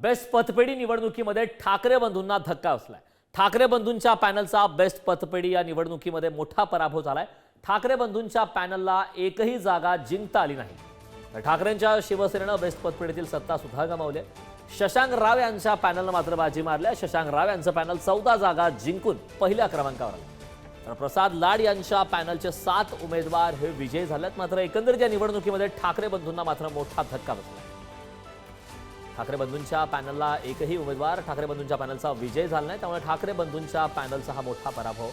Best पतपेढी निवडणुकीमध्ये ठाकरे बंधूंना धक्का बसलाय। ठाकरे बंधूंच्या पॅनलचा बेस्ट पतपेढी या निवडणुकीमध्ये मोठा पराभव झालाय। ठाकरे बंधूंच्या पॅनलला एकही जागा जिंकता आली नाही। तर ठाकरेंच्या शिवसेनेनं बेस्ट पतपेढीतील सत्ता सुद्धा गमावली। शशांक राव यांच्या पॅनलनं मात्र बाजी मारली। शशांक राव यांचं पॅनल 14 जागा जिंकून पहिल्या क्रमांकावर आलं। तर प्रसाद लाड यांच्या पॅनलचे 7 उमेदवार हे विजयी झालेत। मात्र एकंदरीत या निवडणुकीमध्ये ठाकरे बंधूंना मात्र मोठा धक्का बसला। ठाकरे बंधूंच्या पॅनलला एकही उमेदवार ठाकरे बंधूंच्या पॅनलचा विजय झाला नाही। त्यामुळे ठाकरे बंधूंच्या पॅनलचा हा मोठा पराभव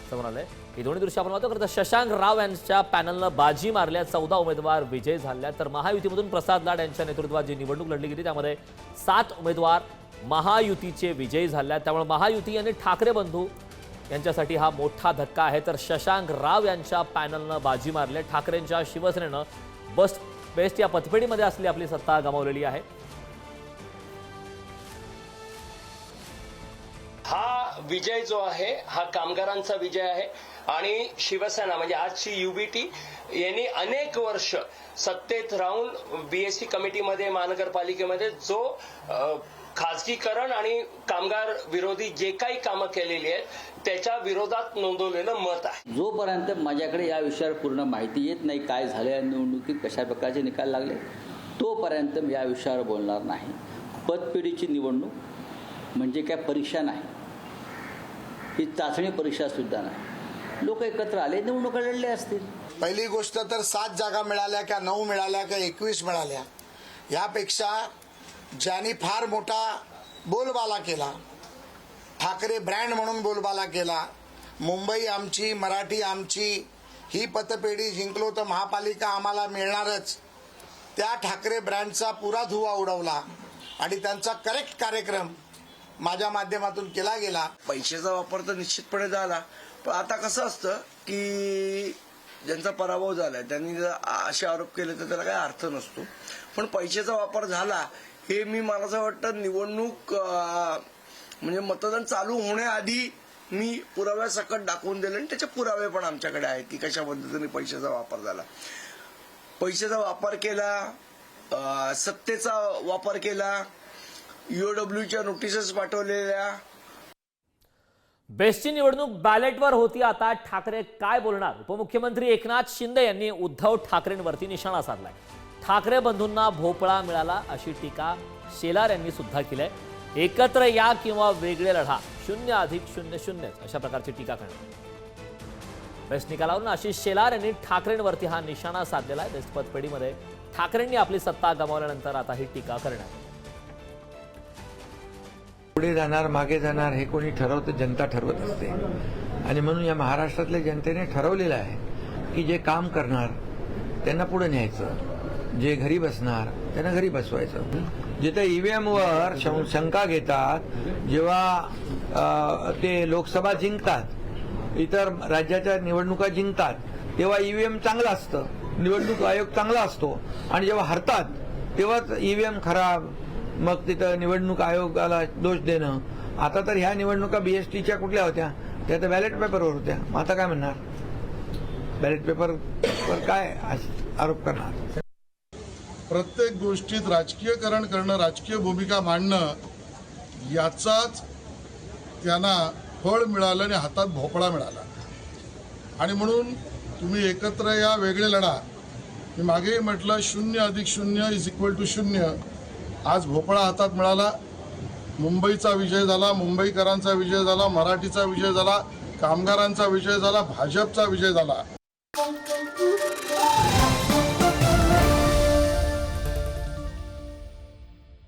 समोर आलाय। ही दोन्ही दृश्य आपण पाहतो। तर शशांक राव यांच्या पॅनलनं बाजी मारल्या, 14 उमेदवार विजयी झाले। तर महायुतीमधून प्रसाद लाड यांच्या नेतृत्वात जी निवडणूक लढली गेली त्यामध्ये 7 उमेदवार महायुतीचे विजयी झाले। त्यामुळे महायुती आणि ठाकरे बंधू यांच्यासाठी हा मोठा धक्का आहे। तर शशांक राव यांच्या पॅनलनं बाजी मारली। ठाकरेंच्या शिवसेनेनं बेस्ट या पतपेढीमध्ये असली आपली सत्ता गमावलेली आहे। हा विजय जो आहे हा कामगारांचा विजय आहे आणि शिवसेना म्हणजे आजची युबीटी यांनी अनेक वर्ष सत्तेत राहून बीएससी कमिटीमध्ये महानगरपालिकेमध्ये जो खाजगीकरण आणि कामगार विरोधी जे काही कामं केलेली आहेत त्याच्या विरोधात नोंदवलेलं मत आहे। जोपर्यंत माझ्याकडे या विषयावर पूर्ण माहिती येत नाही, काय झाले या निवडणुकीत, कशा प्रकारचे निकाल लागले, तोपर्यंत मी या विषयावर बोलणार नाही। पतपेढीची निवडणूक म्हणजे काय परीक्षा नाही, ही चाचणी परीक्षा सुद्धा नाही। लोक एकत्र आले, निवडणुका लढले असतील। पहिली गोष्ट तर 7 जागा मिळाल्या का 9 मिळाल्या का 21 मिळाल्या, यापेक्षा ज्यांनी फार मोठा बोलबाला केला, ठाकरे ब्रँड म्हणून बोलबाला केला, मुंबई आमची, मराठी आमची, ही पतपेढी जिंकलो तर महापालिका आम्हाला मिळणारच, त्या ठाकरे ब्रँडचा पुरा धुवा उडवला आणि त्यांचा करेक्ट कार्यक्रम माझ्या माध्यमातून केला गेला। पैशाचा वापर तर निश्चितपणे झाला, पण आता कसं असतं की ज्यांचा पराभव झालाय त्यांनी जर असे आरोप केले तर त्याला काही अर्थ नसतो। पण पैशाचा वापर झाला हे मला असं वाटतं निवडणूक म्हणजे मतदान चालू होण्याआधी मी पुराव्यासकट दाखवून दिले आणि त्याचे पुरावे पण आमच्याकडे आहेत की कशा पद्धतीने पैशाचा वापर झाला। पैशाचा वापर केला, सत्तेचा वापर केला, ईओडब्ल्यूच्या नोटिसेस पाठवलेल्या। बेस्टची निवडणूक बॅलेटवर होती। आता ठाकरे काय बोलणार? उपमुख्यमंत्री एकनाथ शिंदे यांनी उद्धव ठाकरेंवरती निशाणा साधलाय। ठाकरे बंधूंना भोपळा मिळाला अशी टीका शेलार यांनी सुद्धा केली आहे। एकत्र या किंवा वेगळे लढा, 0+0=0 अशा प्रकारची टीका करणार। बेस्ट निकालावरून आशिष शेलार यांनी ठाकरेंवरती हा निशाणा साधलेला आहे। बेस्ट पतपेढीमध्ये ठाकरेंनी आपली सत्ता गमावल्यानंतर आता ही टीका करणार। पुढे जाणार मागे जाणार हे कोणी ठरवतं, जनता ठरवत असते। आणि म्हणून या महाराष्ट्रातल्या जनतेने ठरवलेलं आहे की जे काम करणार त्यांना पुढे न्यायचं, जे घरी बसणार त्यांना घरी बसवायचं। जिथे ईव्हीएमवर शंका घेतात, जेव्हा ते लोकसभा जिंकतात, इतर राज्याच्या निवडणुका जिंकतात, तेव्हा ईव्हीएम चांगलं असतं, निवडणूक आयोग चांगला असतो, आणि जेव्हा हरतात तेव्हाच ईव्हीएम खराब, मग तिथं निवडणूक आयोगाला दोष देणं। आता तर ह्या निवडणुका बीएसटीच्या कुठल्या होत्या? त्या तर बॅलेट पेपरवर होत्या। मग आता काय म्हणणार? बॅलेट पेपरवर काय आरोप करणार? प्रत्येक गोष्टीत राजकीयकरण करणं, राजकीय भूमिका मांडणं, याचाच त्यांना फळ मिळालं आणि हातात भोपळा मिळाला। आणि म्हणून तुम्ही एकत्र या, वेगळे लढा। मी मागेही म्हटलं 0+0=0। आज भोपळा हातात मिळाला। मुंबईचा विजय झाला, मुंबईकरांचा विजय झाला, मराठीचा विजय झाला, कामगारांचा विजय झाला, भाजपचा विजय झाला।